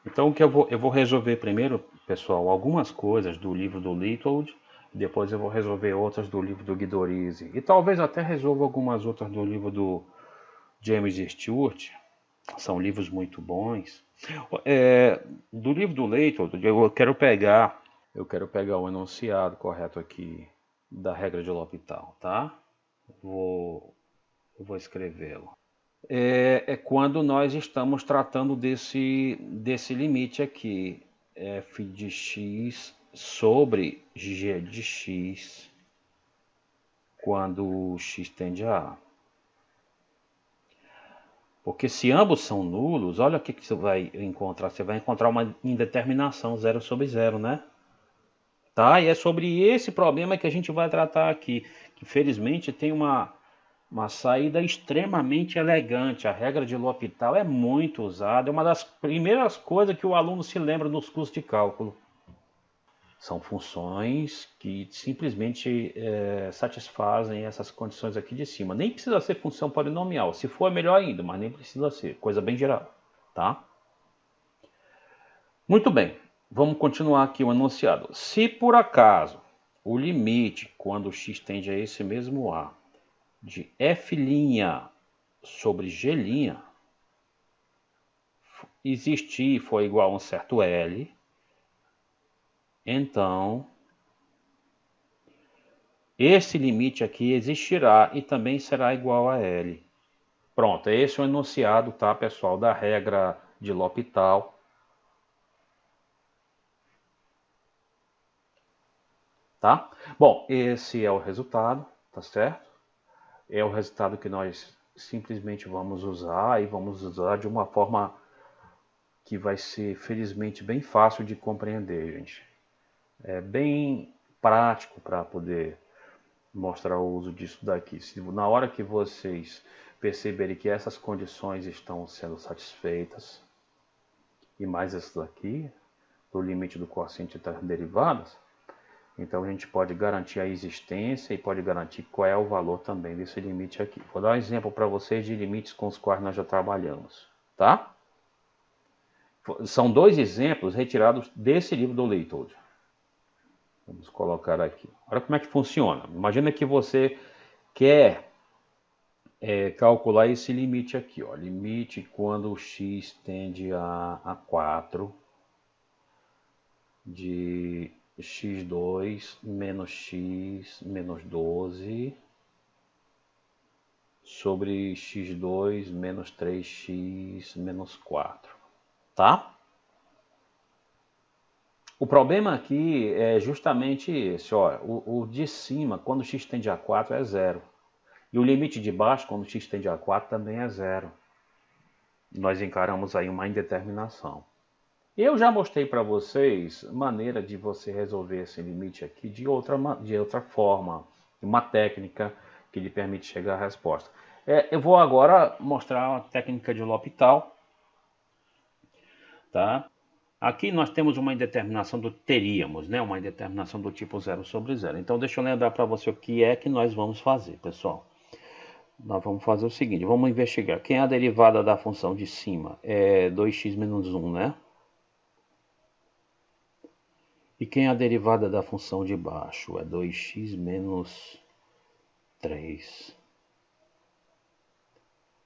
Então o que eu vou resolver primeiro, pessoal, algumas coisas do livro do Leopold, depois eu vou resolver outras do livro do Guido Risi, e talvez até resolva algumas outras do livro do James Stewart, são livros muito bons. Do livro do Leopold, eu quero pegar o enunciado correto aqui da regra de L'Hopital, tá? Vou, eu vou escrevê-lo. É quando nós estamos tratando desse limite aqui, f de x sobre g de x, quando x tende a A. Porque se ambos são nulos, olha o que você vai encontrar. Você vai encontrar uma indeterminação 0 sobre 0, né? Tá? E é sobre esse problema que a gente vai tratar aqui. Que felizmente tem uma saída extremamente elegante. A regra de L'Hopital é muito usada. É uma das primeiras coisas que o aluno se lembra nos cursos de cálculo. São funções que simplesmente satisfazem essas condições aqui de cima. Nem precisa ser função polinomial. Se for, é melhor ainda, mas nem precisa ser. Coisa bem geral. Tá? Muito bem. Vamos continuar aqui o enunciado. Se por acaso o limite, quando x tende a esse mesmo A, de f' sobre g' existir e for igual a um certo L, então esse limite aqui existirá e também será igual a L. Pronto, esse é o enunciado, tá, pessoal, da regra de L'Hopital. Tá? Bom, esse é o resultado, tá certo? É o resultado que nós simplesmente vamos usar e vamos usar de uma forma que vai ser, felizmente, bem fácil de compreender, gente. É bem prático para poder mostrar o uso disso daqui. Se na hora que vocês perceberem que essas condições estão sendo satisfeitas, e mais essas daqui, do limite do quociente entre as derivadas, então a gente pode garantir a existência e pode garantir qual é o valor também desse limite aqui. Vou dar um exemplo para vocês de limites com os quais nós já trabalhamos, tá? São dois exemplos retirados desse livro do Leopold. Vamos colocar aqui. Olha como é que funciona. Imagina que você quer calcular esse limite aqui. Ó. Limite quando o x tende a 4 de x2 menos x menos 12 sobre x2 menos 3x menos 4. Tá? O problema aqui é justamente esse. Ó, o de cima, quando x tende a 4, é zero. E o limite de baixo, quando x tende a 4, também é zero. Nós encaramos aí uma indeterminação. Eu já mostrei para vocês maneira de você resolver esse limite aqui de outra forma, uma técnica que lhe permite chegar à resposta. Eu vou agora mostrar a técnica de L'Hopital. Tá? Aqui nós temos uma indeterminação teríamos, né? Uma indeterminação do tipo 0 sobre 0. Então deixa eu lembrar para você o que é que nós vamos fazer, pessoal. Nós vamos fazer o seguinte, vamos investigar. Quem é a derivada da função de cima? É 2x menos 1, né? E quem é a derivada da função de baixo? É 2x menos 3.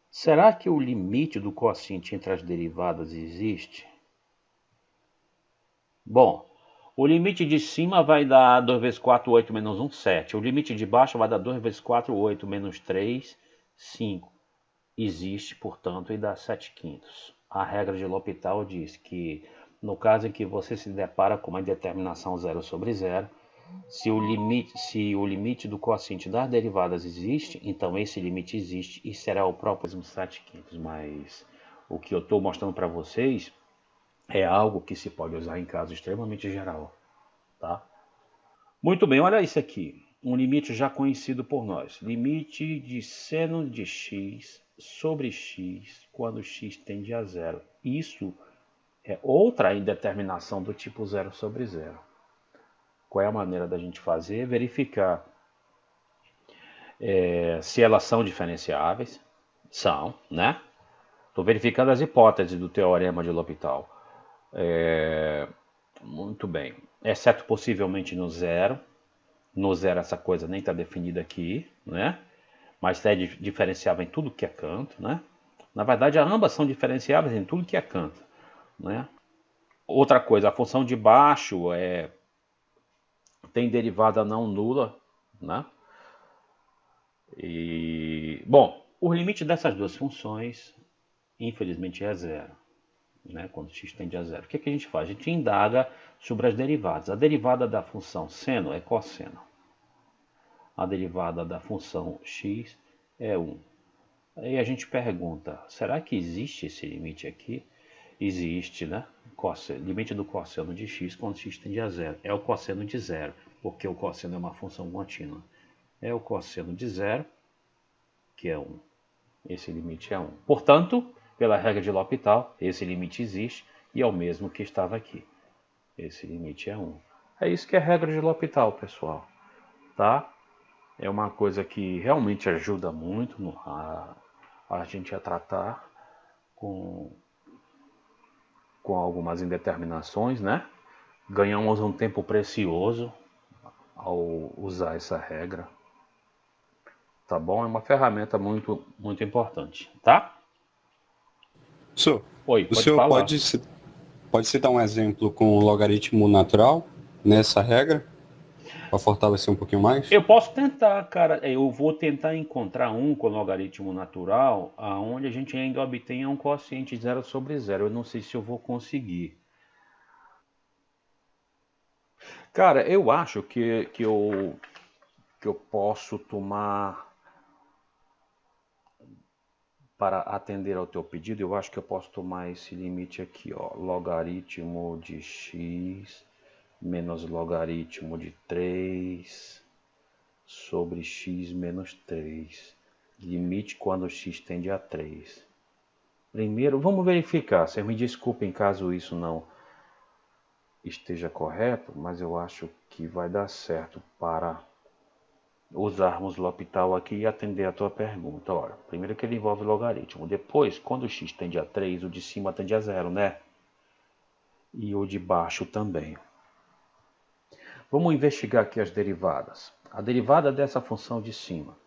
Será que o limite do quociente entre as derivadas existe? Bom, o limite de cima vai dar 2 vezes 4, 8 menos 1, 7. O limite de baixo vai dar 2 vezes 4, 8 menos 3, 5. Existe, portanto, e dá 7 quintos. A regra de L'Hopital diz que, no caso em que você se depara com uma indeterminação 0 sobre 0, se o limite do quociente das derivadas existe, então esse limite existe e será o próprio 7 quintos. Mas o que eu estou mostrando para vocês é algo que se pode usar em caso extremamente geral. Tá? Muito bem, olha isso aqui. Um limite já conhecido por nós. Limite de seno de x sobre x quando x tende a zero. Isso é outra indeterminação do tipo 0 sobre 0. Qual é a maneira da gente fazer? Verificar se elas são diferenciáveis. São, né? Estou verificando as hipóteses do teorema de L'Hopital. Muito bem. Exceto possivelmente no zero. No zero essa coisa nem está definida aqui, né? Mas é diferenciável em tudo que é canto, né? Na verdade, ambas são diferenciáveis em tudo que é canto, né? Outra coisa, a função de baixo tem derivada não nula, né? E, bom, o limite dessas duas funções, infelizmente, é zero, né? Quando x tende a zero. O que a gente faz? A gente indaga sobre as derivadas. A derivada da função seno é cosseno. A derivada da função x é 1. Aí a gente pergunta, será que existe esse limite aqui? Existe, né? Limite do cosseno de x quando x tende a zero. É o cosseno de zero, porque o cosseno é uma função contínua. É o cosseno de zero, que é 1. Esse limite é 1. Portanto, pela regra de L'Hopital, esse limite existe e é o mesmo que estava aqui. Esse limite é 1. É isso que é a regra de L'Hopital, pessoal. Tá? É uma coisa que realmente ajuda muito a gente a tratar com algumas indeterminações, né? Ganhamos um tempo precioso ao usar essa regra. Tá bom? É uma ferramenta muito, muito importante, tá? Professor, Oi, o pode senhor falar. pode citar um exemplo com logaritmo natural nessa regra, para fortalecer um pouquinho mais? Eu posso tentar, cara. Eu vou tentar encontrar um com logaritmo natural, aonde a gente ainda obtenha um quociente zero sobre zero. Eu não sei se eu vou conseguir. Cara, eu acho que eu posso tomar, para atender ao teu pedido, eu acho que eu posso tomar esse limite aqui, ó. Logaritmo de x menos logaritmo de 3 sobre x menos 3. Limite quando x tende a 3. Primeiro, vamos verificar. Você me desculpem caso isso não esteja correto, mas eu acho que vai dar certo para usarmos L'Hopital aqui e atender a tua pergunta. Olha, primeiro que ele envolve logaritmo. Depois, quando o x tende a 3, o de cima tende a 0, né? E o de baixo também. Vamos investigar aqui as derivadas. A derivada dessa função de cima.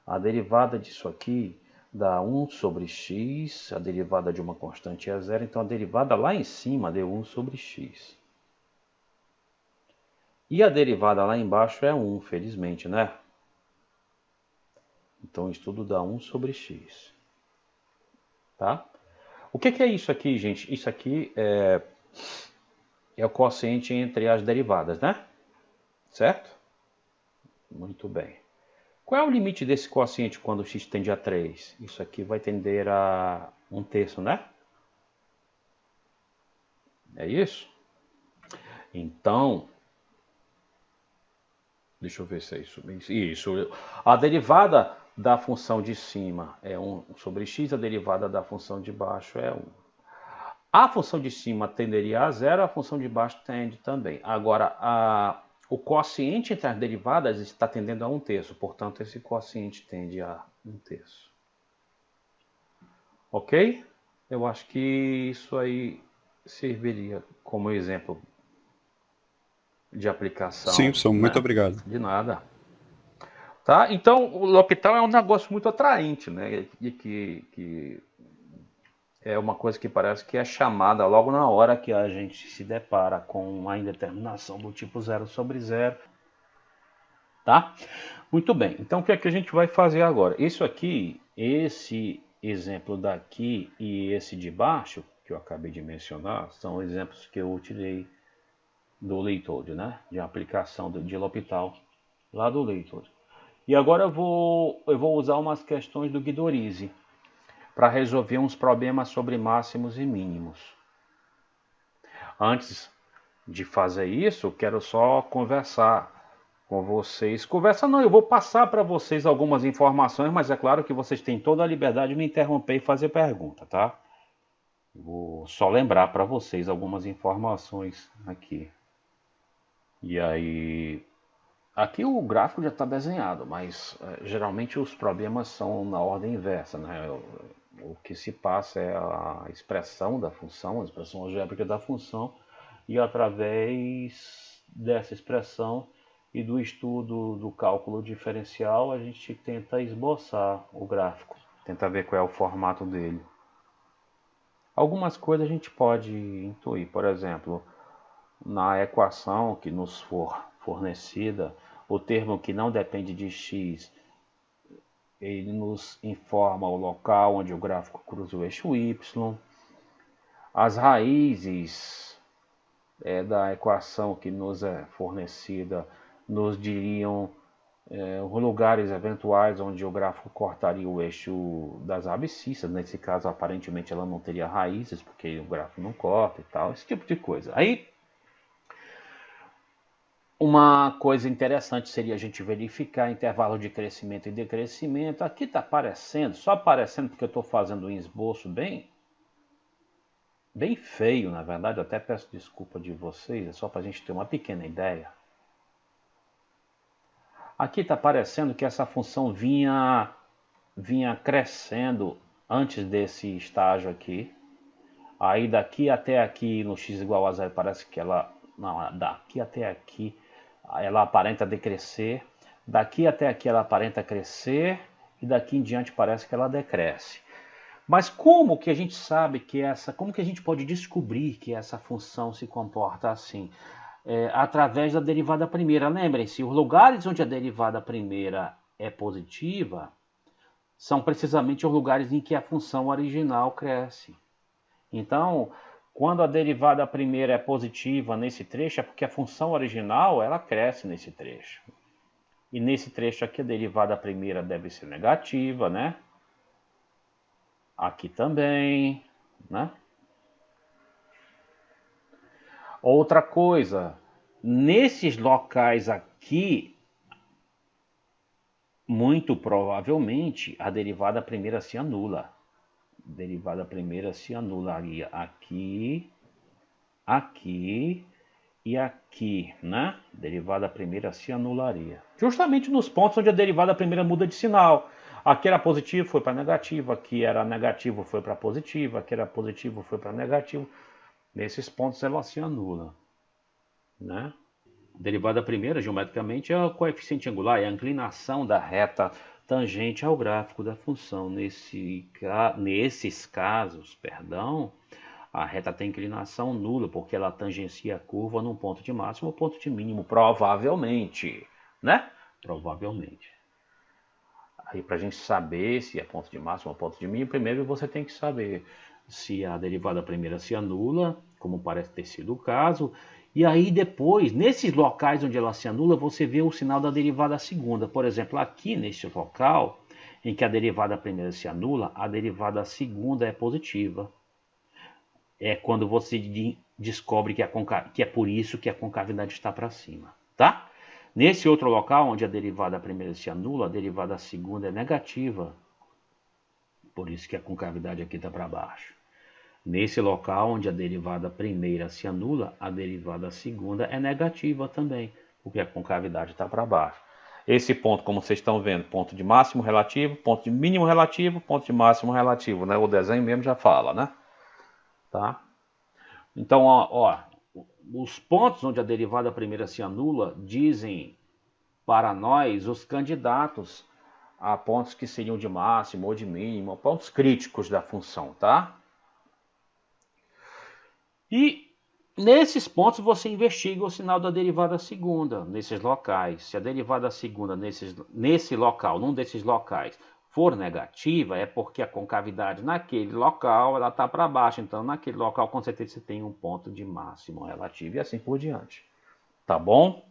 A derivada disso aqui dá 1 sobre x, a derivada de uma constante é 0, então a derivada lá em cima deu 1 sobre x. E a derivada lá embaixo é 1, felizmente, né? Então isso tudo dá 1 sobre x. Tá? O que é isso aqui, gente? Isso aqui é o quociente entre as derivadas, né? Certo? Muito bem. Qual é o limite desse quociente quando x tende a 3? Isso aqui vai tender a 1/3, né? É isso? Então, deixa eu ver se é isso. Isso. A derivada da função de cima é 1 sobre x, a derivada da função de baixo é 1. A função de cima tenderia a 0, a função de baixo tende também. Agora, o quociente entre as derivadas está tendendo a 1/3, portanto, esse quociente tende a 1/3. Ok? Eu acho que isso aí serviria como exemplo de Sim, aplicação, professor, muito né? obrigado. De nada. Tá? Então, o L'Hopital é um negócio muito atraente, né? E que é uma coisa que parece que é chamada logo na hora que a gente se depara com uma indeterminação do tipo 0 sobre 0, tá? Muito bem, então o que é que a gente vai fazer agora? Isso aqui, esse exemplo daqui e esse de baixo, que eu acabei de mencionar, são exemplos que eu utilizei do LeetCode, né? De aplicação de L'Hopital lá do LeetCode. E agora eu vou usar umas questões do Guidorizi para resolver uns problemas sobre máximos e mínimos. Antes de fazer isso, quero só conversar com vocês. Conversa não, eu vou passar para vocês algumas informações, mas é claro que vocês têm toda a liberdade de me interromper e fazer pergunta, tá? Vou só lembrar para vocês algumas informações aqui. E aí, aqui o gráfico já está desenhado, mas geralmente os problemas são na ordem inversa, né? O que se passa é a expressão da função, a expressão algébrica da função, e através dessa expressão e do estudo do cálculo diferencial, a gente tenta esboçar o gráfico, tenta ver qual é o formato dele. Algumas coisas a gente pode intuir, por exemplo, na equação que nos for fornecida, o termo que não depende de x, ele nos informa o local onde o gráfico cruza o eixo y. As raízes da equação que nos é fornecida nos diriam os lugares eventuais onde o gráfico cortaria o eixo das abscissas. Nesse caso, aparentemente, ela não teria raízes, porque o gráfico não corta e tal, esse tipo de coisa. Aí, uma coisa interessante seria a gente verificar intervalo de crescimento e decrescimento. Aqui está aparecendo, só aparecendo porque eu estou fazendo um esboço bem feio, na verdade. Eu até peço desculpa de vocês, é só para a gente ter uma pequena ideia. Aqui está aparecendo que essa função vinha crescendo antes desse estágio aqui. Aí daqui até aqui no x igual a zero parece que ela... Não, daqui até aqui ela aparenta decrescer. Daqui até aqui ela aparenta crescer. E daqui em diante parece que ela decresce. Mas como que a gente sabe que como que a gente pode descobrir que essa função se comporta assim? Através da derivada primeira. Lembrem-se, os lugares onde a derivada primeira é positiva são precisamente os lugares em que a função original cresce. Então, quando a derivada primeira é positiva nesse trecho, é porque a função original ela cresce nesse trecho. E nesse trecho aqui a derivada primeira deve ser negativa, né? Aqui também, né? Outra coisa, nesses locais aqui, muito provavelmente a derivada primeira se anula. A derivada primeira se anularia aqui, aqui e aqui, né? A derivada primeira se anularia. Justamente nos pontos onde a derivada primeira muda de sinal. Aqui era positivo, foi para negativo. Aqui era negativo, foi para positivo. Aqui era positivo, foi para negativo. Nesses pontos ela se anula, né? A derivada primeira, geometricamente, é o coeficiente angular, é a inclinação da reta tangente ao gráfico da função. Nesses casos, a reta tem inclinação nula, porque ela tangencia a curva num ponto de máximo ou ponto de mínimo, provavelmente, né? Provavelmente. Aí, para a gente saber se é ponto de máximo ou ponto de mínimo, primeiro você tem que saber se a derivada primeira se anula, como parece ter sido o caso, e aí depois, nesses locais onde ela se anula, você vê o sinal da derivada segunda. Por exemplo, aqui neste local, em que a derivada primeira se anula, a derivada segunda é positiva. É quando você descobre que é por isso que a concavidade está para cima, tá? Nesse outro local, onde a derivada primeira se anula, a derivada segunda é negativa. Por isso que a concavidade aqui está para baixo. Nesse local, onde a derivada primeira se anula, a derivada segunda é negativa também, porque a concavidade está para baixo. Esse ponto, como vocês estão vendo, ponto de máximo relativo, ponto de mínimo relativo, ponto de máximo relativo, né? O desenho mesmo já fala, né? Tá? Então, os pontos onde a derivada primeira se anula dizem para nós os candidatos a pontos que seriam de máximo ou de mínimo, pontos críticos da função, tá? E nesses pontos você investiga o sinal da derivada segunda, nesses locais. Se a derivada segunda nesse local, num desses locais, for negativa, é porque a concavidade naquele local ela está para baixo. Então, naquele local, com certeza, você tem um ponto de máximo relativo e assim por diante. Tá bom?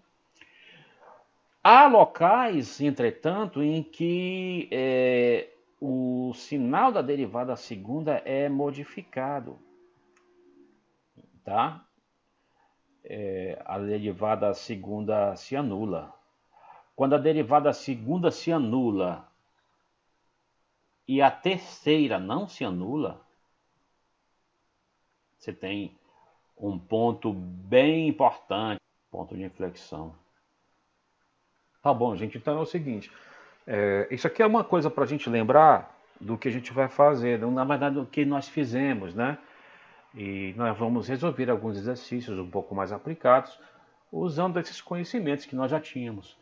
Há locais, entretanto, em que o sinal da derivada segunda é modificado. Tá? A derivada segunda se anula. Quando a derivada segunda se anula e a terceira não se anula, você tem um ponto bem importante, ponto de inflexão. Tá bom, gente, então é o seguinte, isso aqui é uma coisa para a gente lembrar do que a gente vai fazer, na verdade do que nós fizemos, né? E nós vamos resolver alguns exercícios um pouco mais aplicados, usando esses conhecimentos que nós já tínhamos.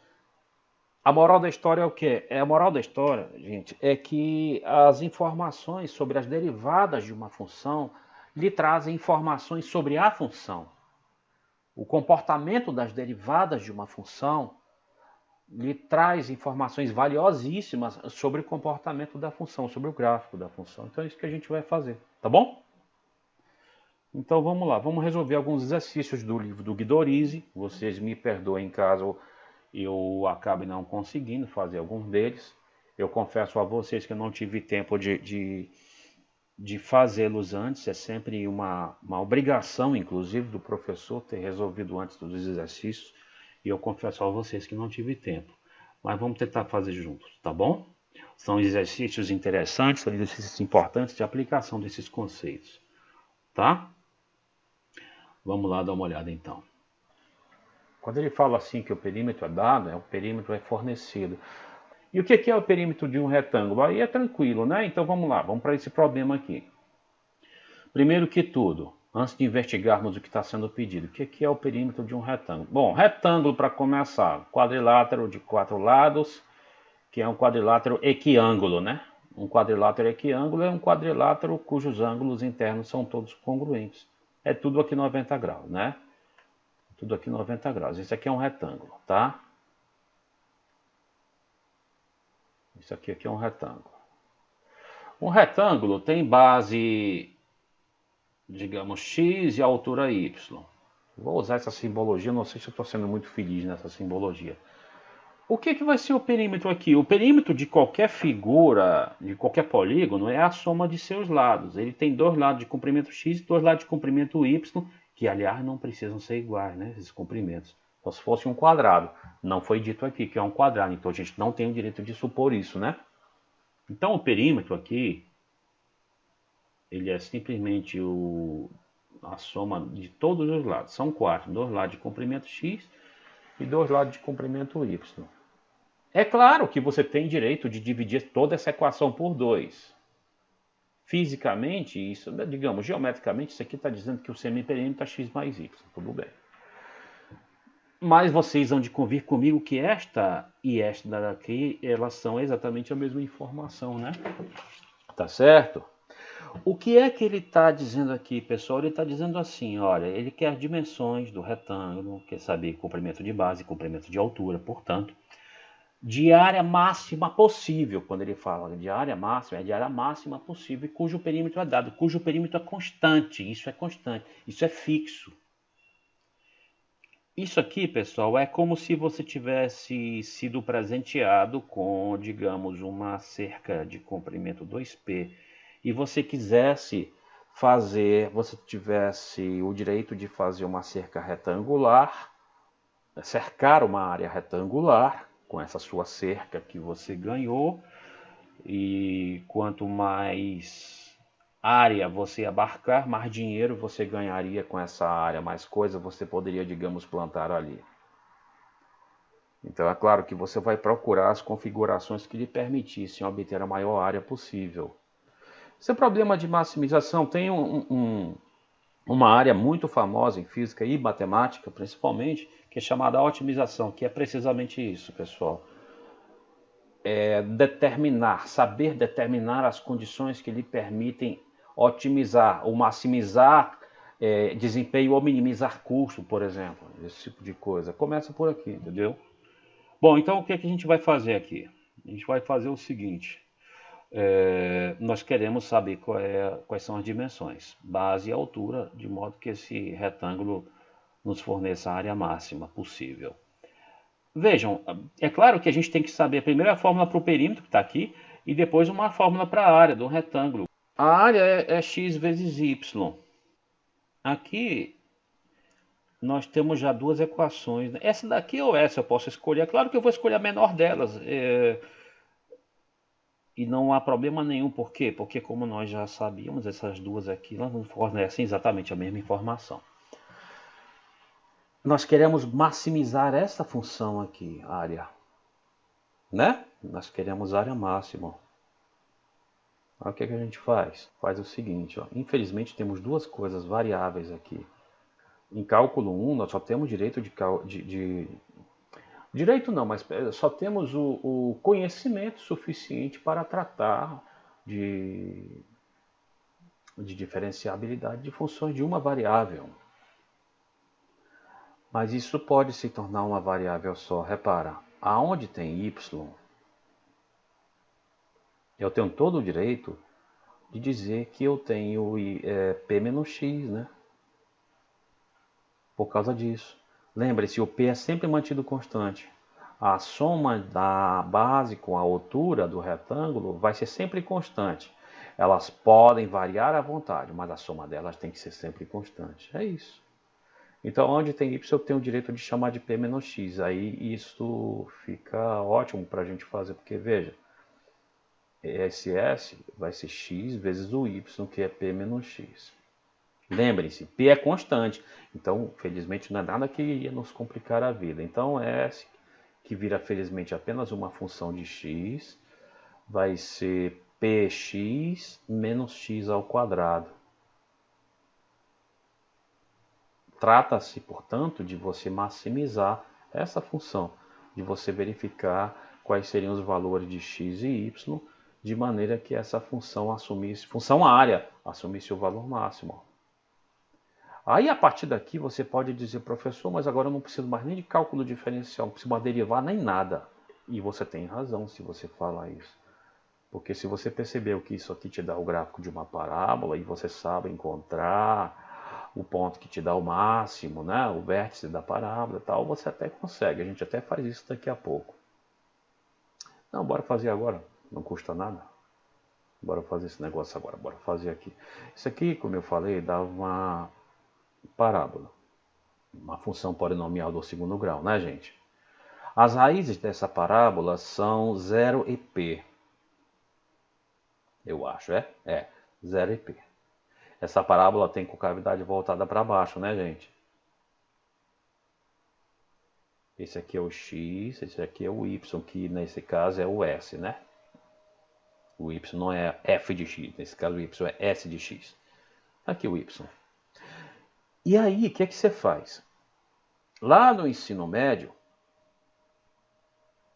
A moral da história é o quê? A moral da história, gente, é que as informações sobre as derivadas de uma função lhe trazem informações sobre a função. O comportamento das derivadas de uma função lhe traz informações valiosíssimas sobre o comportamento da função, sobre o gráfico da função. Então é isso que a gente vai fazer, tá bom? Então vamos lá, vamos resolver alguns exercícios do livro do Guidorizi. Vocês me perdoem caso eu acabe não conseguindo fazer alguns deles. Eu confesso a vocês que eu não tive tempo de fazê-los antes. É sempre uma obrigação, inclusive, do professor ter resolvido antes dos exercícios. E eu confesso a vocês que não tive tempo. Mas vamos tentar fazer juntos, tá bom? São exercícios interessantes, são exercícios importantes de aplicação desses conceitos, tá? Vamos lá dar uma olhada então. Quando ele fala assim que o perímetro é dado, o perímetro é fornecido. E o que é o perímetro de um retângulo? Aí é tranquilo, né? Então vamos lá, vamos para esse problema aqui. Primeiro que tudo, antes de investigarmos o que está sendo pedido, o que é o perímetro de um retângulo? Bom, retângulo para começar, quadrilátero de 4 lados, que é um quadrilátero equiângulo, né? Um quadrilátero equiângulo é um quadrilátero cujos ângulos internos são todos congruentes. É tudo aqui 90 graus, né? Tudo aqui 90 graus. Esse aqui é um retângulo, tá? Isso aqui é um retângulo. Um retângulo tem base, digamos, x e altura y. Vou usar essa simbologia, não sei se eu estou sendo muito feliz nessa simbologia. O que vai ser o perímetro aqui? O perímetro de qualquer figura, de qualquer polígono, é a soma de seus lados. Ele tem dois lados de comprimento x e dois lados de comprimento y, que, aliás, não precisam ser iguais, né? Esses comprimentos. Só se fosse um quadrado. Não foi dito aqui que é um quadrado, então a gente não tem o direito de supor isso, né? Então o perímetro aqui, ele é simplesmente a soma de todos os lados. São 4, dois lados de comprimento x e dois lados de comprimento y. É claro que você tem direito de dividir toda essa equação por 2. Fisicamente, isso, digamos, geometricamente, isso aqui está dizendo que o semiperímetro é x mais y. Tudo bem. Mas vocês vão de convir comigo que esta e esta daqui, elas são exatamente a mesma informação, né? Tá certo? O que é que ele está dizendo aqui, pessoal? Ele está dizendo assim, olha, ele quer as dimensões do retângulo, quer saber comprimento de base e comprimento de altura, portanto, de área máxima possível. Quando ele fala de área máxima, é de área máxima possível, cujo perímetro é dado, cujo perímetro é constante, isso é fixo. Isso aqui, pessoal, é como se você tivesse sido presenteado com, digamos, uma cerca de comprimento 2P e você quisesse fazer, você tivesse o direito de fazer uma cerca retangular, cercar uma área retangular com essa sua cerca que você ganhou, e quanto mais área você abarcar, mais dinheiro você ganharia com essa área, mais coisa você poderia, digamos, plantar ali. Então é claro que você vai procurar as configurações que lhe permitissem obter a maior área possível. Esse problema de maximização tem uma área muito famosa em física e matemática, principalmente, que é chamada otimização, que é precisamente isso, pessoal. É saber determinar as condições que lhe permitem otimizar ou maximizar desempenho ou minimizar custo, por exemplo. Esse tipo de coisa. Começa por aqui, entendeu? Bom, então o que a gente vai fazer aqui? A gente vai fazer o seguinte. Nós queremos saber quais são as dimensões, base e altura, de modo que esse retângulo nos forneça a área máxima possível. Vejam, é claro que a gente tem que saber primeiro a fórmula para o perímetro, que está aqui, e depois uma fórmula para a área do retângulo. A área é x vezes y. Aqui nós temos já duas equações. Essa daqui ou essa eu posso escolher. É claro que eu vou escolher a menor delas. E não há problema nenhum. Por quê? Porque como nós já sabíamos, essas duas aqui não fornecem exatamente a mesma informação. Nós queremos maximizar essa função aqui, área. Né? Nós queremos área máxima. Aí o que é que a gente faz? Faz o seguinte, ó. Infelizmente temos duas coisas variáveis aqui. Em cálculo 1, nós só temos direito direito não, mas só temos o conhecimento suficiente para tratar de diferenciabilidade de funções de uma variável. Mas isso pode se tornar uma variável só. Repara, aonde tem y, eu tenho todo o direito de dizer que eu tenho p menos x, né? Por causa disso. Lembre-se, o p é sempre mantido constante. A soma da base com a altura do retângulo vai ser sempre constante. Elas podem variar à vontade, mas a soma delas tem que ser sempre constante. É isso. Então, onde tem y, eu tenho o direito de chamar de p menos x. Aí isso fica ótimo para a gente fazer, porque veja, esse s vai ser x vezes o y, que é p menos x. Lembrem-se, p é constante. Então, felizmente, não é nada que ia nos complicar a vida. Então, s, que vira felizmente apenas uma função de x, vai ser px menos x ao quadrado. Trata-se, portanto, de você maximizar essa função, de você verificar quais seriam os valores de x e y, de maneira que essa função assumisse, função área, assumisse o valor máximo. Aí, a partir daqui, você pode dizer, professor, mas agora eu não preciso mais nem de cálculo diferencial, não preciso mais derivar nem nada. E você tem razão se você falar isso. Porque se você percebeu que isso aqui te dá o gráfico de uma parábola e você sabe encontrar o ponto que te dá o máximo, né, o vértice da parábola e tal, você até consegue. A gente até faz isso daqui a pouco. Não, bora fazer agora. Não custa nada. Bora fazer esse negócio agora. Bora fazer aqui. Isso aqui, como eu falei, dá uma parábola. Uma função polinomial do segundo grau, né, gente? As raízes dessa parábola são 0 e p. Eu acho, é 0 e p. Essa parábola tem concavidade voltada para baixo, né, gente? Esse aqui é o x, esse aqui é o y, que nesse caso é o s, né? O y não é f de x, nesse caso o y é s de x. Aqui o y. E aí, o que é que você faz? Lá no ensino médio,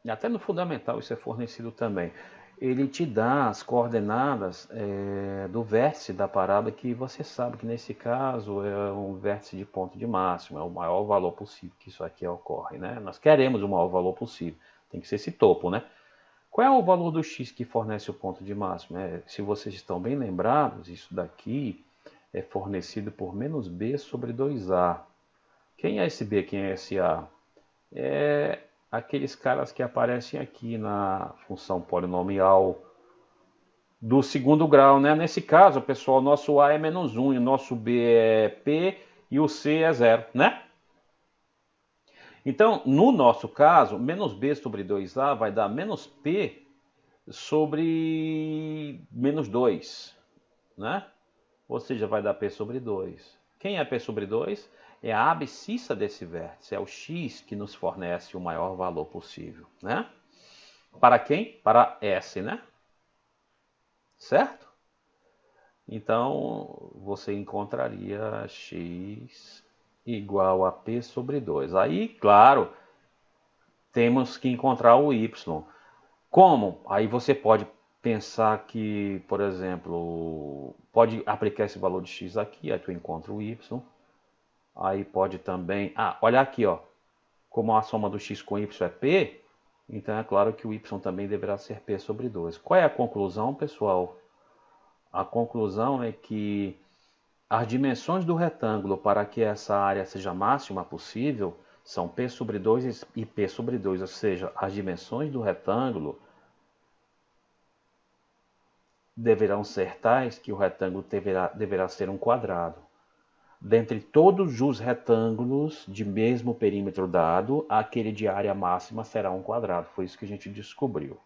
e até no fundamental isso é fornecido também, ele te dá as coordenadas do vértice da parábola, que você sabe que nesse caso é um vértice de ponto de máximo, é o maior valor possível que isso aqui ocorre, né? Nós queremos o maior valor possível, tem que ser esse topo, né? Qual é o valor do x que fornece o ponto de máximo? Se vocês estão bem lembrados, isso daqui é fornecido por menos b sobre 2a. Quem é esse b, quem é esse a? É aqueles caras que aparecem aqui na função polinomial do segundo grau, né? Nesse caso, pessoal, o nosso a é menos 1, o nosso b é p e o c é 0, né? Então, no nosso caso, menos b sobre 2a vai dar menos p sobre menos 2, né? Ou seja, vai dar p sobre 2. Quem é p sobre 2? É a abscissa desse vértice, é o x que nos fornece o maior valor possível, né? Para quem? Para S, né? Certo? Então, você encontraria x igual a p sobre 2. Aí, claro, temos que encontrar o y. Como? Aí você pode pensar que, por exemplo, pode aplicar esse valor de x aqui, aí tu encontra o y. Aí pode também... olha aqui, ó. Como a soma do x com y é p, então é claro que o y também deverá ser p sobre 2. Qual é a conclusão, pessoal? A conclusão é que as dimensões do retângulo para que essa área seja máxima possível são p sobre 2 e p sobre 2, ou seja, as dimensões do retângulo deverão ser tais que o retângulo deverá ser um quadrado. Dentre todos os retângulos de mesmo perímetro dado, aquele de área máxima será um quadrado. Foi isso que a gente descobriu.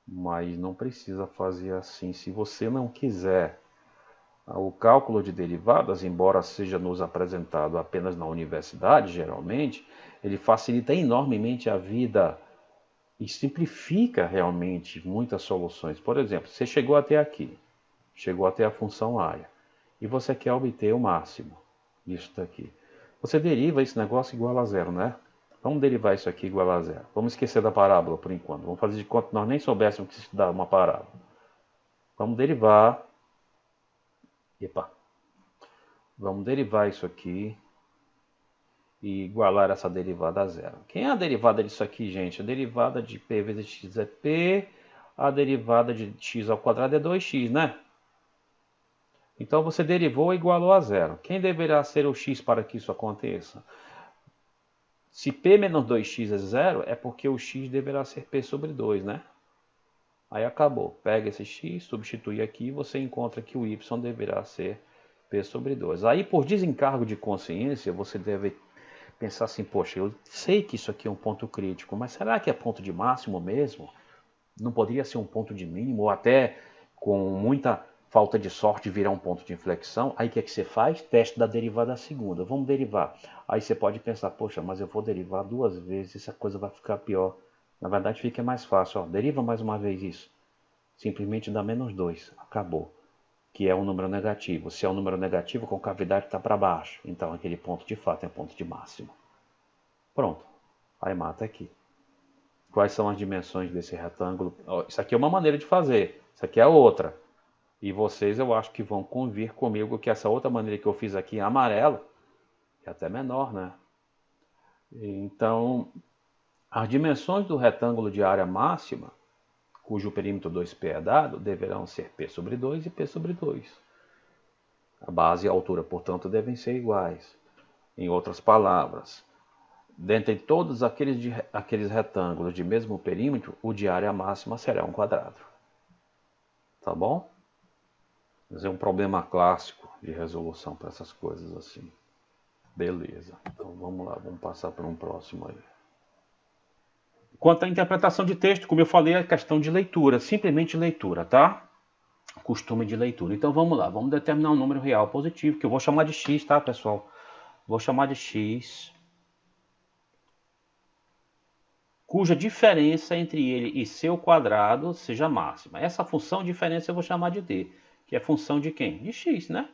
Mas não precisa fazer assim. Se você não quiser, o cálculo de derivadas, embora seja nos apresentado apenas na universidade, geralmente, ele facilita enormemente a vida e simplifica realmente muitas soluções. Por exemplo, você chegou até aqui, chegou até a função área, e você quer obter o máximo disso daqui. Você deriva esse negócio igual a zero, né? Vamos derivar isso aqui igual a zero. Vamos esquecer da parábola por enquanto. Vamos fazer de conta que nós nem soubéssemos que isso dá uma parábola. Vamos derivar. Epa. Vamos derivar isso aqui e igualar essa derivada a zero. Quem é a derivada disso aqui, gente? A derivada de p vezes x é p, a derivada de x ao quadrado é 2x, né? Então você derivou e igualou a zero. Quem deverá ser o x para que isso aconteça? Se p menos 2x é zero, é porque o x deverá ser p sobre 2, né? Aí acabou. Pega esse x, substitui aqui e você encontra que o y deverá ser p sobre 2. Aí, por desencargo de consciência, você deve pensar assim, poxa, eu sei que isso aqui é um ponto crítico, mas será que é ponto de máximo mesmo? Não poderia ser um ponto de mínimo, ou até com muita falta de sorte virar um ponto de inflexão? Aí o que é que você faz? Teste da derivada segunda. Vamos derivar. Aí você pode pensar, poxa, mas eu vou derivar 2 vezes, essa coisa vai ficar pior. Na verdade fica mais fácil, ó. Deriva mais uma vez isso. Simplesmente dá menos 2. Acabou. Que é um número negativo. Se é um número negativo, a concavidade está para baixo. Então aquele ponto de fato é ponto de máximo. Pronto. Aí mata aqui. Quais são as dimensões desse retângulo? Isso aqui é uma maneira de fazer. Isso aqui é outra. E vocês eu acho que vão convir comigo que essa outra maneira que eu fiz aqui em amarelo é até menor, né? Então, as dimensões do retângulo de área máxima, cujo perímetro 2π é dado, deverão ser p sobre 2 e p sobre 2. A base e a altura, portanto, devem ser iguais. Em outras palavras, dentre todos aqueles retângulos de mesmo perímetro, o de área máxima será um quadrado. Tá bom? Mas é um problema clássico de resolução para essas coisas assim. Beleza. Então vamos lá, vamos passar para um próximo aí. Quanto à interpretação de texto, como eu falei, é questão de leitura, simplesmente leitura, tá? Costume de leitura. Então vamos lá, vamos determinar um número real positivo, que eu vou chamar de x, tá, pessoal? Vou chamar de x, cuja diferença entre ele e seu quadrado seja máxima. Essa função diferença eu vou chamar de d, que é função de quem? De x, né?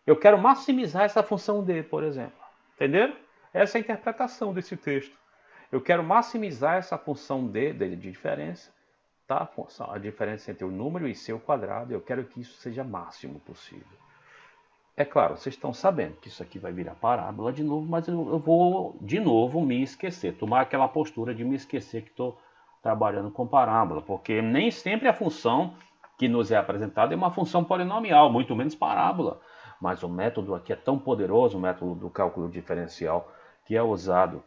Eu quero maximizar essa função d, por exemplo. Entenderam? Essa é a interpretação desse texto. Eu quero maximizar essa função d de diferença, tá? A diferença entre o número e seu quadrado. Eu quero que isso seja máximo possível. É claro, vocês estão sabendo que isso aqui vai virar parábola de novo, mas eu vou de novo me esquecer, tomar aquela postura de me esquecer que estou trabalhando com parábola, porque nem sempre a função que nos é apresentada é uma função polinomial, muito menos parábola. Mas o método aqui é tão poderoso, o método do cálculo diferencial, que é usado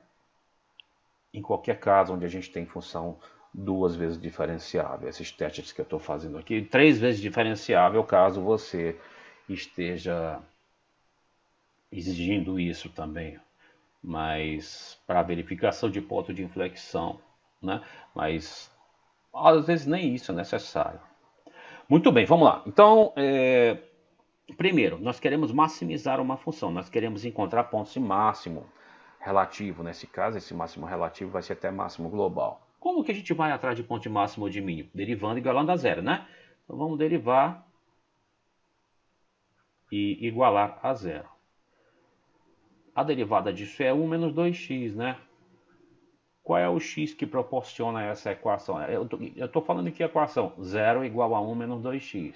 em qualquer caso onde a gente tem função 2 vezes diferenciável. Esses testes que eu estou fazendo aqui, 3 vezes diferenciável, caso você esteja exigindo isso também, mas para verificação de ponto de inflexão, né? Mas às vezes nem isso é necessário. Muito bem, vamos lá. Então, primeiro, nós queremos maximizar uma função, nós queremos encontrar pontos de máximo relativo. Nesse caso, esse máximo relativo vai ser até máximo global. Como que a gente vai atrás de ponto de máximo ou de mínimo? Derivando e igualando a zero, né? Então vamos derivar e igualar a zero. A derivada disso é 1 menos 2x, né? Qual é o x que proporciona essa equação? Eu estou falando aqui a equação 0 igual a 1 menos 2x.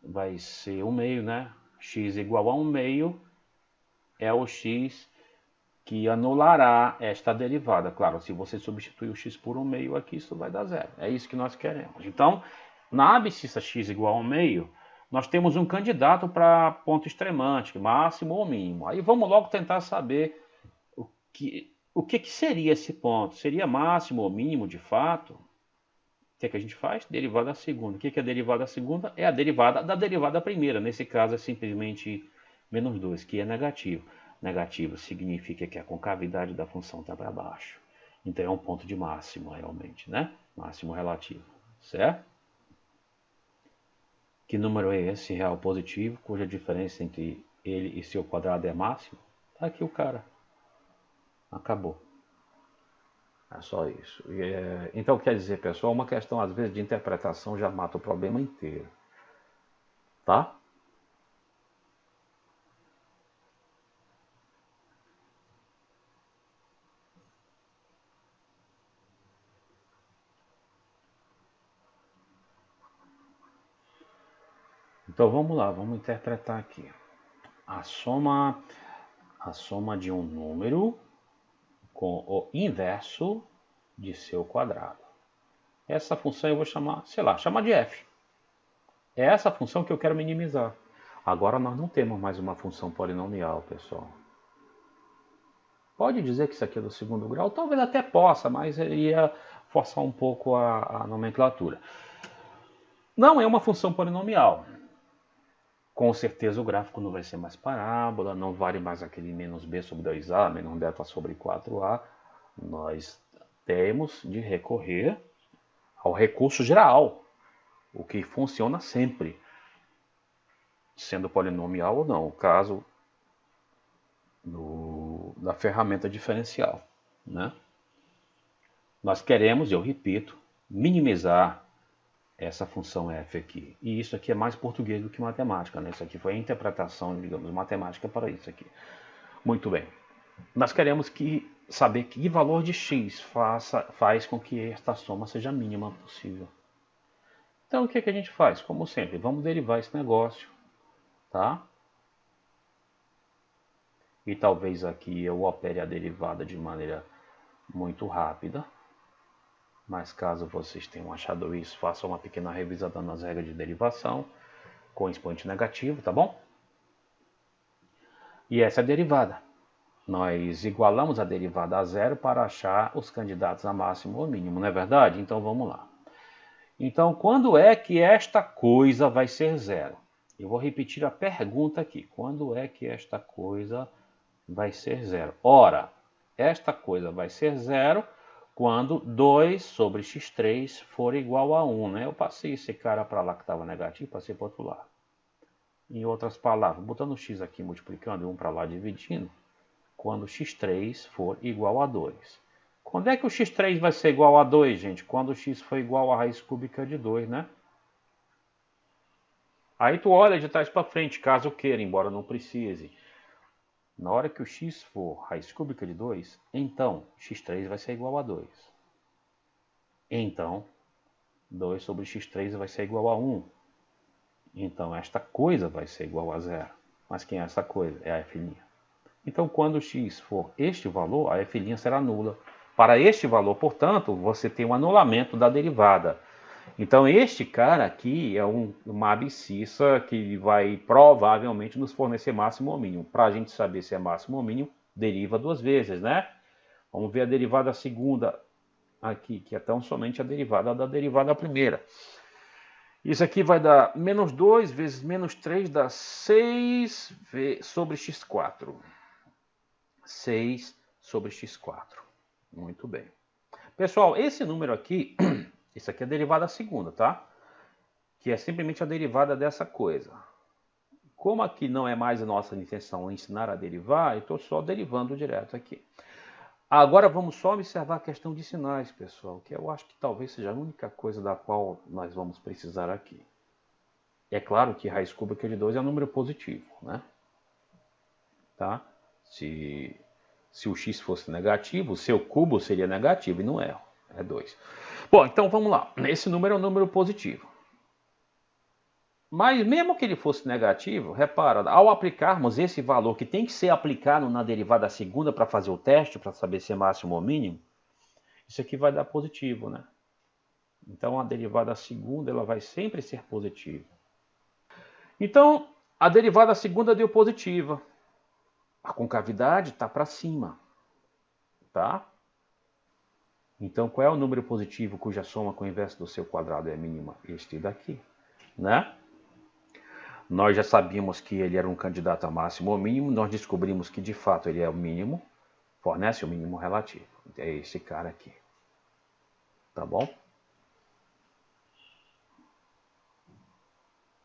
Vai ser 1 meio, né? X igual a 1 meio é o x que anulará esta derivada. Claro, se você substituir o x por 1 meio aqui, isso vai dar zero. É isso que nós queremos. Então, na abscissa x igual a 1 meio, nós temos um candidato para ponto extremante, máximo ou mínimo. Aí vamos logo tentar saber o que seria esse ponto. Seria máximo ou mínimo de fato? O que a gente faz? Derivada segunda. O que é a derivada segunda? É a derivada da derivada primeira. Nesse caso é simplesmente menos 2, que é negativo. Negativo significa que a concavidade da função está para baixo. Então é um ponto de máximo realmente, né? Máximo relativo, certo? Que número é esse real positivo, cuja diferença entre ele e seu quadrado é máximo? Tá aqui o cara. Acabou. É só isso. Então, quer dizer, pessoal, uma questão às vezes de interpretação já mata o problema inteiro. Tá? Então vamos lá, vamos interpretar aqui. A soma de um número com o inverso de seu quadrado. Essa função eu vou chamar, sei lá, chamar de f. É essa função que eu quero minimizar. Agora nós não temos mais uma função polinomial, pessoal. Pode dizer que isso aqui é do segundo grau? Talvez até possa, mas ia forçar um pouco a nomenclatura. Não é uma função polinomial. Com certeza o gráfico não vai ser mais parábola, não vale mais aquele menos b sobre 2a, menos beta sobre 4a. Nós temos de recorrer ao recurso geral, o que funciona sempre, sendo polinomial ou não, o caso da ferramenta diferencial, né? Nós queremos, eu repito, minimizar essa função f aqui. E isso aqui é mais português do que matemática, né? Isso aqui foi a interpretação, digamos, matemática para isso aqui. Muito bem. Nós queremos saber que valor de x faz com que esta soma seja a mínima possível. Então, o que a gente faz? Como sempre, vamos derivar esse negócio, tá? E talvez aqui eu opere a derivada de maneira muito rápida. Mas caso vocês tenham achado isso, façam uma pequena revisada nas regras de derivação com expoente negativo, tá bom? E essa é a derivada. Nós igualamos a derivada a zero para achar os candidatos a máximo ou mínimo, não é verdade? Então vamos lá. Então, quando é que esta coisa vai ser zero? Eu vou repetir a pergunta aqui. Quando é que esta coisa vai ser zero? Ora, esta coisa vai ser zero quando 2 sobre x3 for igual a 1, né? Eu passei esse cara para lá que estava negativo, passei para o outro lado. Em outras palavras, botando o x aqui multiplicando e 1 para lá dividindo, quando x3 for igual a 2. Quando é que o x3 vai ser igual a 2, gente? Quando o x for igual a raiz cúbica de 2, né? Aí tu olha de trás para frente, caso queira, embora não precise. Na hora que o x for raiz cúbica de 2, então x3 vai ser igual a 2. Então, 2 sobre x3 vai ser igual a 1. Então, esta coisa vai ser igual a 0. Mas quem é essa coisa? É a f'. Então, quando x for este valor, a f' será nula. Para este valor, portanto, você tem um anulamento da derivada. Então, este cara aqui é uma abscissa que vai provavelmente nos fornecer máximo ou mínimo. Para a gente saber se é máximo ou mínimo, deriva duas vezes, né? Vamos ver a derivada segunda aqui, que é tão somente a derivada da derivada primeira. Isso aqui vai dar menos 2 vezes menos 3 dá 6 sobre x4. 6 sobre x4. Muito bem. Pessoal, esse número aqui, isso aqui é a derivada segunda, tá? Que é simplesmente a derivada dessa coisa. Como aqui não é mais a nossa intenção ensinar a derivar, eu estou só derivando direto aqui. Agora vamos só observar a questão de sinais, pessoal, que eu acho que talvez seja a única coisa da qual nós vamos precisar aqui. É claro que raiz cúbica de 2 é um número positivo, né? Tá? Se o x fosse negativo, o seu cubo seria negativo, e não é, é 2. Bom, então vamos lá. Esse número é um número positivo. Mas mesmo que ele fosse negativo, repara, ao aplicarmos esse valor que tem que ser aplicado na derivada segunda para fazer o teste, para saber se é máximo ou mínimo, isso aqui vai dar positivo, né? Então a derivada segunda ela vai sempre ser positiva. Então a derivada segunda deu positiva. A concavidade está para cima, tá? Então qual é o número positivo cuja soma com o inverso do seu quadrado é mínima? Este daqui, né? Nós já sabíamos que ele era um candidato a máximo ou mínimo, nós descobrimos que de fato ele é o mínimo, fornece o mínimo relativo. É esse cara aqui. Tá bom?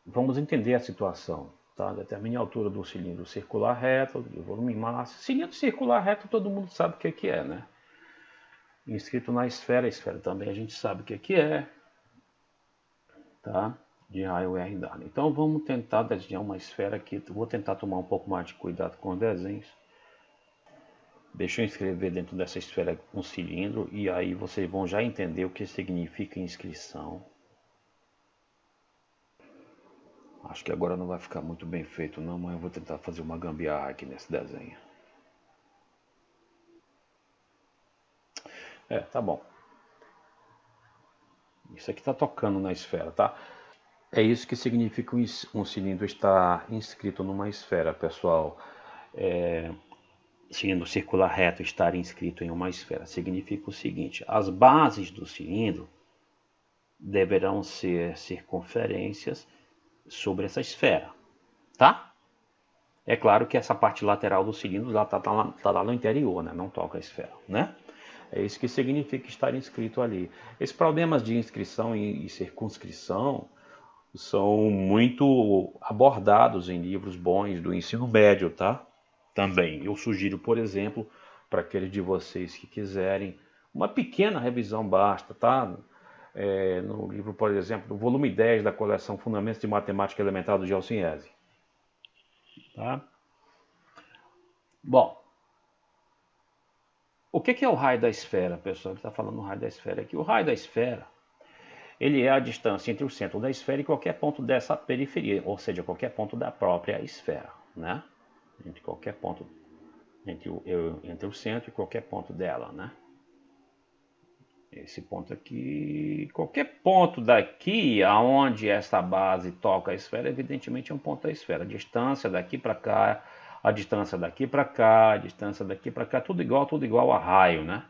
Vamos entender a situação. Tá? Determine a altura do cilindro circular reto, de volume em massa. Cilindro circular reto todo mundo sabe o que é, né? inscrito na esfera. A esfera também a gente sabe o que é, tá? De raio R dado. Então vamos tentar desenhar uma esfera aqui. Vou tentar tomar um pouco mais de cuidado com os desenhos. Deixa eu inscrever dentro dessa esfera um cilindro e aí vocês vão já entender o que significa inscrição. Acho que agora não vai ficar muito bem feito não, mas eu vou tentar fazer uma gambiarra aqui nesse desenho. Tá bom. Isso aqui está tocando na esfera, tá? É isso que significa um cilindro estar inscrito numa esfera, pessoal. Cilindro circular reto estar inscrito em uma esfera significa o seguinte: as bases do cilindro deverão ser circunferências sobre essa esfera, tá? É claro que essa parte lateral do cilindro tá lá no interior, né? Não toca a esfera, né? É isso que significa estar inscrito ali. Esses problemas de inscrição e circunscrição são muito abordados em livros bons do ensino médio, tá? Também. Eu sugiro, por exemplo, para aqueles de vocês que quiserem, uma pequena revisão basta, tá? No livro, por exemplo, do volume 10 da coleção Fundamentos de Matemática Elementar do Gelsinhese. Tá? Bom, o que é o raio da esfera, pessoal? Ele está falando do raio da esfera aqui. O raio da esfera, ele é a distância entre o centro da esfera e qualquer ponto dessa periferia, ou seja, qualquer ponto da própria esfera, né? Entre qualquer ponto, entre o centro e qualquer ponto dela, né? Esse ponto aqui, qualquer ponto daqui aonde essa base toca a esfera, evidentemente é um ponto da esfera. A distância daqui para cá, a distância daqui para cá, a distância daqui para cá, tudo igual a raio, né?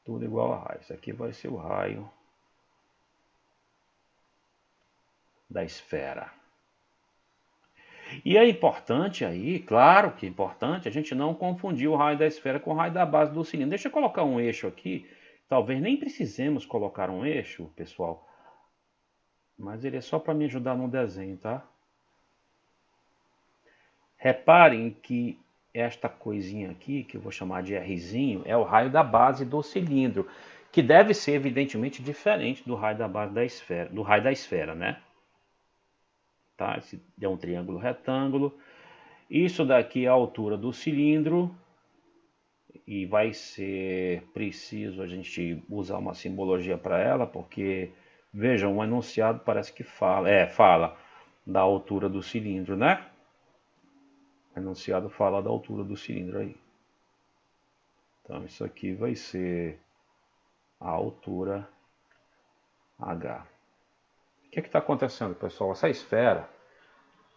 Tudo igual a raio. Isso aqui vai ser o raio da esfera. E é importante aí, claro que é importante, a gente não confundir o raio da esfera com o raio da base do cilindro. Deixa eu colocar um eixo aqui. Talvez nem precisemos colocar um eixo, pessoal. Mas ele é só para me ajudar no desenho, tá? Reparem que esta coisinha aqui, que eu vou chamar de Rzinho, é o raio da base do cilindro, que deve ser evidentemente diferente do raio da base da esfera, do raio da esfera, né? Tá? Esse é um triângulo retângulo. Isso daqui é a altura do cilindro e vai ser preciso a gente usar uma simbologia para ela, porque vejam, o enunciado parece que fala da altura do cilindro, né? O enunciado fala da altura do cilindro aí. Então isso aqui vai ser a altura H. O que está acontecendo, pessoal? Essa esfera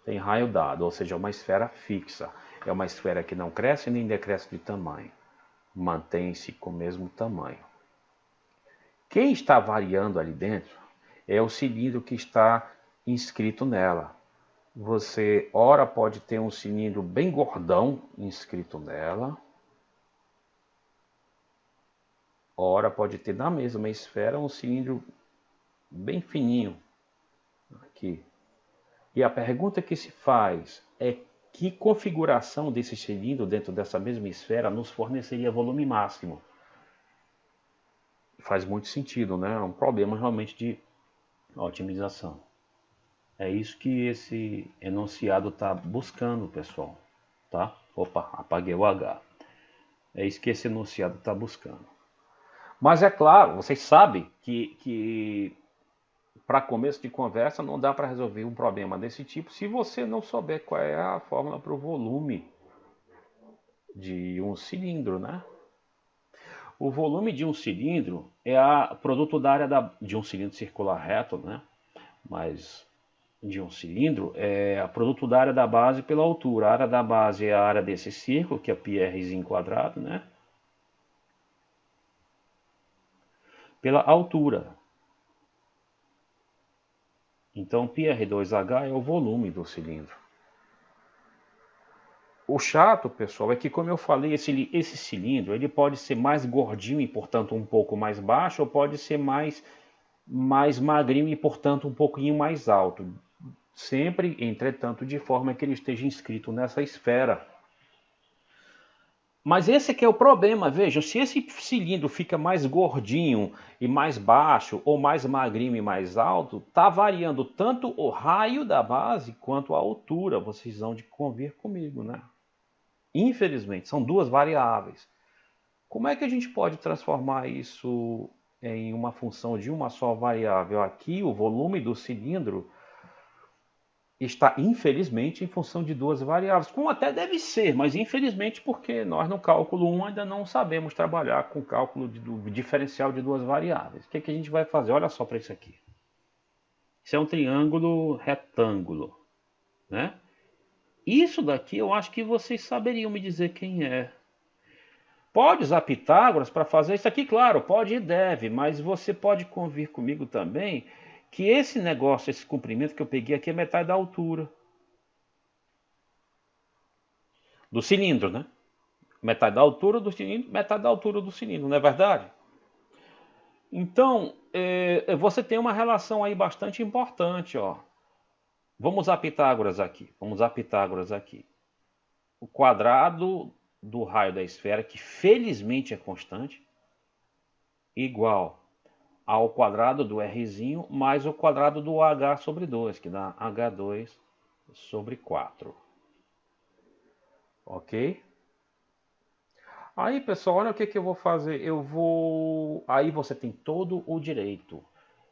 tem raio dado, ou seja, é uma esfera fixa. É uma esfera que não cresce nem decresce de tamanho. Mantém-se com o mesmo tamanho. Quem está variando ali dentro é o cilindro que está inscrito nela. Você, ora, pode ter um cilindro bem gordão inscrito nela, ora, pode ter na mesma esfera um cilindro bem fininho aqui. E a pergunta que se faz é que configuração desse cilindro dentro dessa mesma esfera nos forneceria volume máximo. Faz muito sentido, né? É um problema realmente de otimização. É isso que esse enunciado está buscando, pessoal. Tá? Opa, apaguei o H. É isso que esse enunciado está buscando. Mas é claro, vocês sabem que para começo de conversa não dá para resolver um problema desse tipo se você não souber qual é a fórmula para o volume de um cilindro, né? O volume de um cilindro é produto da área de um cilindro circular reto, né? Mas de um cilindro é a produto da área da base pela altura. A área da base é a área desse círculo, que é πrzinho quadrado, né? Pela altura. Então, πr2h é o volume do cilindro. O chato, pessoal, é que, como eu falei, esse cilindro ele pode ser mais gordinho e, portanto, um pouco mais baixo, ou pode ser mais magrinho e, portanto, um pouquinho mais alto. Sempre, entretanto, de forma que ele esteja inscrito nessa esfera. Mas esse aqui é o problema, veja, se esse cilindro fica mais gordinho e mais baixo, ou mais magrinho e mais alto, está variando tanto o raio da base quanto a altura, vocês vão de convir comigo, né? Infelizmente, são duas variáveis. Como é que a gente pode transformar isso em uma função de uma só variável? Aqui, o volume do cilindro está, infelizmente, em função de duas variáveis, como até deve ser, mas infelizmente porque nós no cálculo 1 ainda não sabemos trabalhar com o cálculo do diferencial de duas variáveis. O que, que a gente vai fazer? Olha só para isso aqui. Isso é um triângulo retângulo, né? Isso daqui eu acho que vocês saberiam me dizer quem é. Pode usar Pitágoras para fazer isso aqui, claro, pode e deve, mas você pode convir comigo também que esse negócio, esse comprimento que eu peguei aqui é metade da altura do cilindro, né? Metade da altura do cilindro, metade da altura do cilindro, não é verdade? Então, você tem uma relação aí bastante importante, ó. Vamos usar Pitágoras aqui. Vamos usar Pitágoras aqui. O quadrado do raio da esfera, que felizmente é constante, igual ao quadrado do Rzinho mais o quadrado do H sobre 2, que dá H2 sobre 4. Ok? Aí, pessoal, olha o que, que eu vou fazer. Aí você tem todo o direito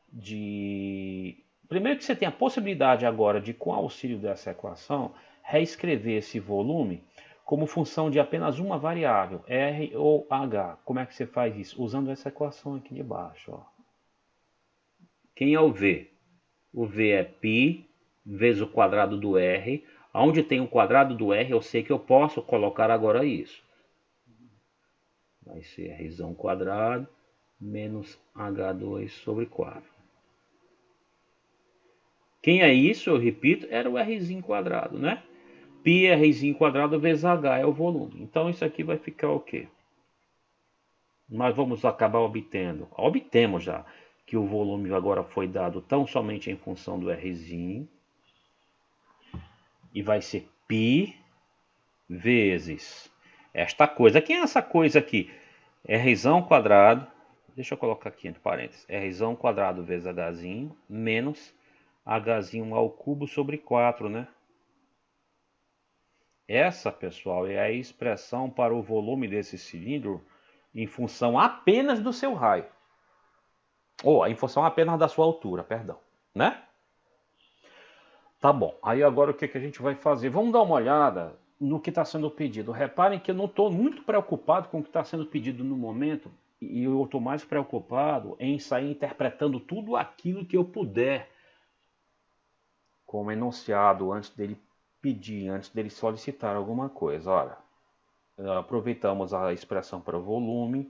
de... Primeiro que você tem a possibilidade agora de, com auxílio dessa equação, reescrever esse volume como função de apenas uma variável, R ou H. Como é que você faz isso? Usando essa equação aqui de baixo. Ó. Quem é o V? O V é π vezes o quadrado do R. Onde tem o quadrado do R, eu sei que eu posso colocar agora isso. Vai ser Rzão quadrado menos H2 sobre 4. Quem é isso? Eu repito, era o Rzinho quadrado, né? Π é Rzinho quadrado vezes H é o volume. Então isso aqui vai ficar o quê? Nós vamos acabar obtemos já, que o volume agora foi dado tão somente em função do Rzinho. E vai ser π vezes esta coisa. Quem é essa coisa aqui? Rzão quadrado, deixa eu colocar aqui entre parênteses, Rzão quadrado vezes Hzinho, menos Hzinho ao cubo sobre 4, né? Essa, pessoal, é a expressão para o volume desse cilindro em função apenas do seu raio. Ou em função apenas da sua altura, perdão, né? Tá bom, aí agora o que, que a gente vai fazer? Vamos dar uma olhada no que está sendo pedido. Reparem que eu não estou muito preocupado com o que está sendo pedido no momento, e eu estou mais preocupado em sair interpretando tudo aquilo que eu puder como enunciado antes dele pedir, antes dele solicitar alguma coisa. Olha, aproveitamos a expressão para o volume,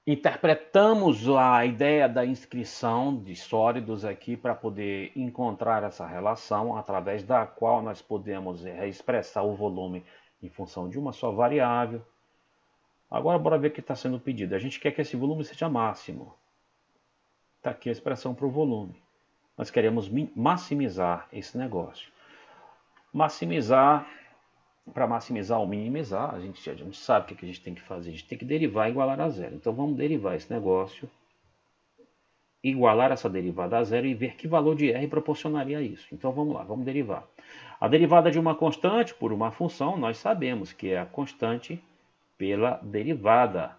interpretamos a ideia da inscrição de sólidos aqui para poder encontrar essa relação através da qual nós podemos expressar o volume em função de uma só variável. Agora bora ver o que está sendo pedido. A gente quer que esse volume seja máximo. Está aqui a expressão para o volume. Nós queremos maximizar esse negócio. Maximizar, para maximizar ou minimizar, a gente sabe o que a gente tem que fazer. A gente tem que derivar e igualar a zero. Então vamos derivar esse negócio, igualar essa derivada a zero e ver que valor de R proporcionaria isso. Então vamos lá, vamos derivar. A derivada de uma constante por uma função, nós sabemos que é a constante pela derivada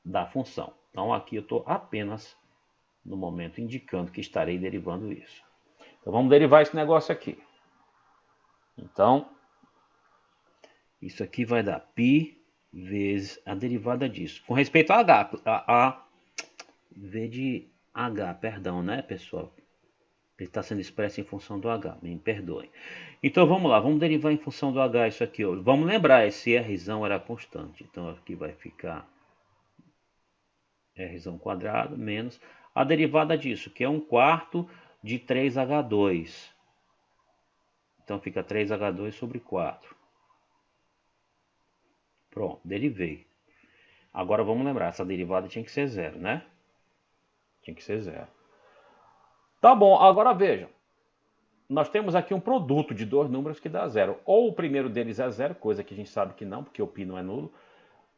da função. Então aqui eu estou apenas, no momento, indicando que estarei derivando isso. Então vamos derivar esse negócio aqui. Então, isso aqui vai dar π vezes a derivada disso. Com respeito a H, a V de H, perdão, né, pessoal? Ele está sendo expresso em função do H, me perdoem. Então vamos lá, vamos derivar em função do H isso aqui. Ó. Vamos lembrar, esse Rzão era constante. Então aqui vai ficar Rzão quadrado menos a derivada disso, que é 1/4 de 3H2. Então fica 3H2 sobre 4. Pronto, derivei. Agora vamos lembrar, essa derivada tinha que ser zero, né? Tinha que ser zero. Tá bom, agora vejam. nós temos aqui um produto de dois números que dá zero. Ou o primeiro deles é zero, coisa que a gente sabe que não, porque o π não é nulo.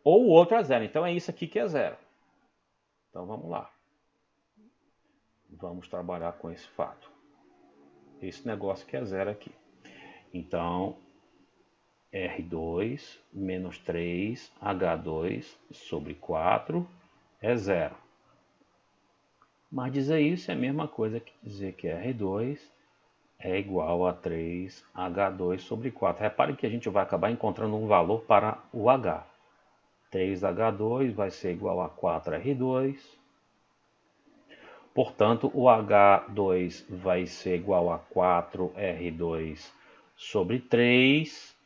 Ou o outro é zero. Então é isso aqui que é zero. Então vamos lá. Vamos trabalhar com esse fato. Esse negócio que é zero aqui. Então, R2 menos 3H2 sobre 4 é zero. Mas dizer isso é a mesma coisa que dizer que R2 é igual a 3H2 sobre 4. Repare que a gente vai acabar encontrando um valor para o H. 3H2 vai ser igual a 4R2. Portanto, o H2 vai ser igual a 4R2 sobre 3.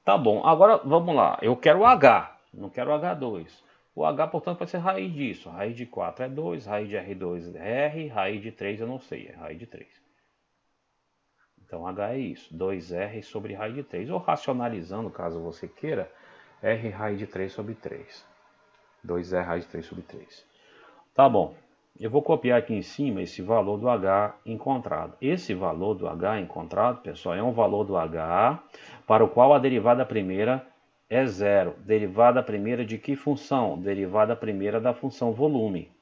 Tá bom, agora vamos lá. Eu quero o H, não quero o H2. O H, portanto, vai ser raiz disso. Raiz de 4 é 2, raiz de R2 é R, raiz de 3 eu não sei, é raiz de 3. Então, H é isso, 2R sobre raiz de 3. Ou racionalizando, caso você queira, R raiz de 3 sobre 3. 2R raiz de 3 sobre 3. Tá bom, eu vou copiar aqui em cima esse valor do H encontrado. Esse valor do H encontrado, pessoal, é um valor do H para o qual a derivada primeira é zero. Derivada primeira de que função? Derivada primeira da função volume.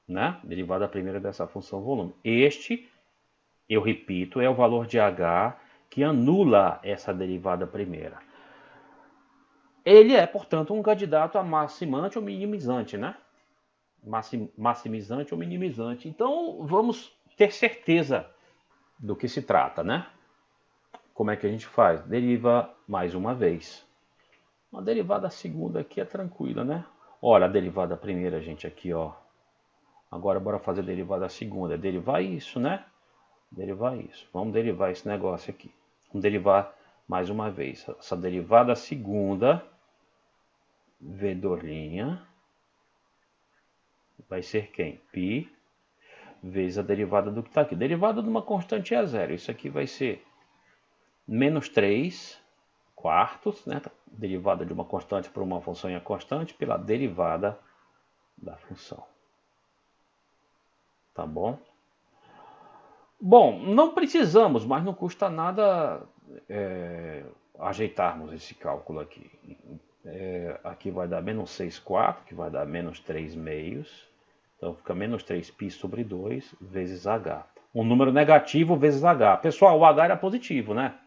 Né? Derivada primeira dessa função volume. Este, eu repito, é o valor de H que anula essa derivada primeira. Ele é, portanto, um candidato a maximante ou minimizante, né? Maximizante ou minimizante. Então, vamos ter certeza do que se trata, né? Como é que a gente faz? Deriva mais uma vez. A derivada segunda aqui é tranquila, né? Olha, a derivada primeira, gente, aqui, ó. Agora, bora fazer a derivada segunda. Derivar isso, né? Derivar isso. Vamos derivar esse negócio aqui. Vamos derivar mais uma vez. Essa derivada segunda, V2', vai ser quem? Π vezes a derivada do que está aqui. Derivada de uma constante é zero. Isso aqui vai ser menos 3 quartos, né? Derivada de uma constante por uma função em a constante pela derivada da função. Tá bom? Bom, não precisamos, mas não custa nada ajeitarmos esse cálculo aqui. Aqui vai dar menos 6 quartos, que vai dar menos 3 meios. Então fica menos 3π sobre 2 vezes H. Um número negativo vezes H. Pessoal, o H era positivo, né?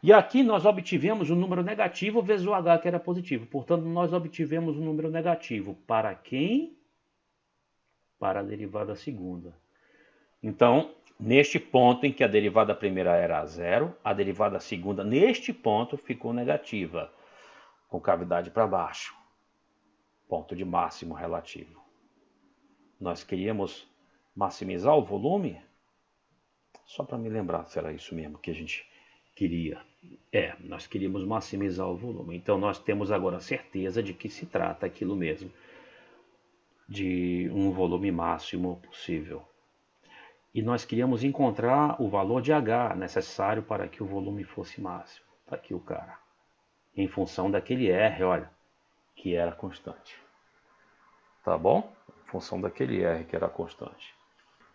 E aqui nós obtivemos um número negativo vezes o H que era positivo. Portanto, nós obtivemos um número negativo. Para quem? Para a derivada segunda. Então, neste ponto em que a derivada primeira era zero, a derivada segunda, neste ponto, ficou negativa, com cavidade para baixo. Ponto de máximo relativo. Nós queríamos maximizar o volume? Só para me lembrar se era isso mesmo que a gente queria. Nós queríamos maximizar o volume. Então, nós temos agora certeza de que se trata aquilo mesmo, de um volume máximo possível. E nós queríamos encontrar o valor de H necessário para que o volume fosse máximo. Está aqui o cara. Em função daquele R, olha, que era constante. Tá bom? Em função daquele R que era constante.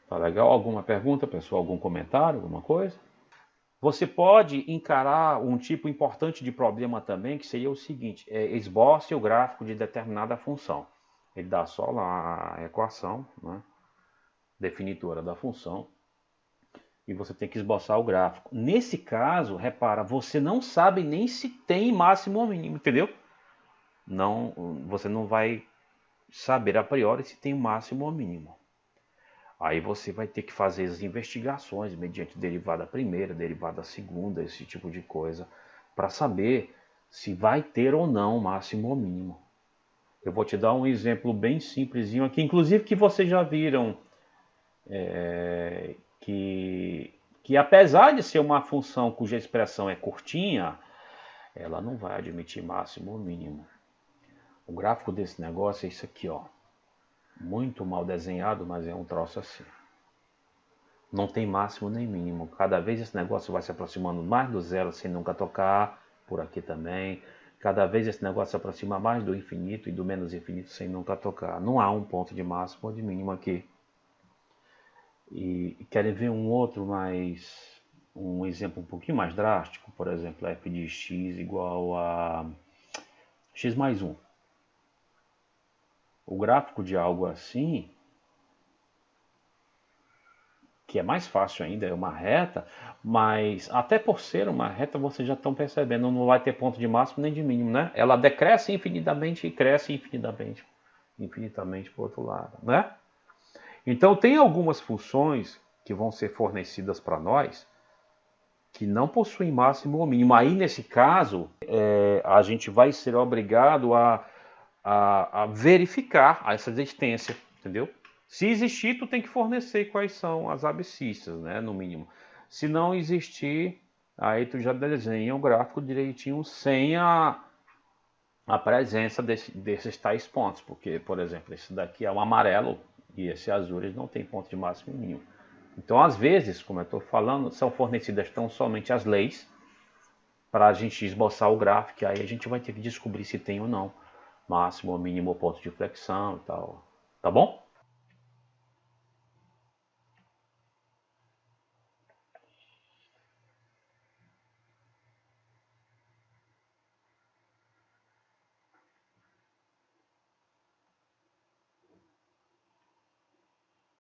Tá legal? Alguma pergunta, pessoal? Algum comentário? Alguma coisa? Você pode encarar um tipo importante de problema também, que seria o seguinte: esboce o gráfico de determinada função. Ele dá só lá a equação, né, definitora da função, e você tem que esboçar o gráfico. Nesse caso, repara, você não sabe nem se tem máximo ou mínimo, entendeu? Você não vai saber a priori se tem máximo ou mínimo. Aí você vai ter que fazer as investigações mediante derivada primeira, derivada segunda, esse tipo de coisa, para saber se vai ter ou não máximo ou mínimo. Eu vou te dar um exemplo bem simplesinho aqui, inclusive que vocês já viram, que apesar de ser uma função cuja expressão é curtinha, ela não vai admitir máximo ou mínimo. O gráfico desse negócio é isso aqui, ó. Muito mal desenhado, mas é um troço assim. Não tem máximo nem mínimo. Cada vez esse negócio vai se aproximando mais do zero sem nunca tocar. Por aqui também. Cada vez esse negócio se aproxima mais do infinito e do menos infinito sem nunca tocar. Não há um ponto de máximo ou de mínimo aqui. E querem ver um outro mais, um exemplo um pouquinho mais drástico, por exemplo, f de x igual a x mais 1. O gráfico de algo assim, que é mais fácil ainda, é uma reta, mas até por ser uma reta, vocês já estão percebendo, não vai ter ponto de máximo nem de mínimo, né? Ela decresce infinitamente e cresce infinitamente para o outro lado, né? Então tem algumas funções que vão ser fornecidas para nós que não possuem máximo ou mínimo. Aí nesse caso, a gente vai ser obrigado a verificar essa existência, entendeu? Se existir, tu tem que fornecer quais são as abscissas, né, no mínimo. Se não existir, aí tu já desenha o gráfico direitinho sem a presença desses tais pontos. Porque, por exemplo, esse daqui é o amarelo e esse azul, eles não tem ponto de máximo e mínimo. Então, às vezes, como eu estou falando, são fornecidas tão somente as leis para a gente esboçar o gráfico, e aí a gente vai ter que descobrir se tem ou não máximo ou mínimo ponto de flexão e tal. Tá bom?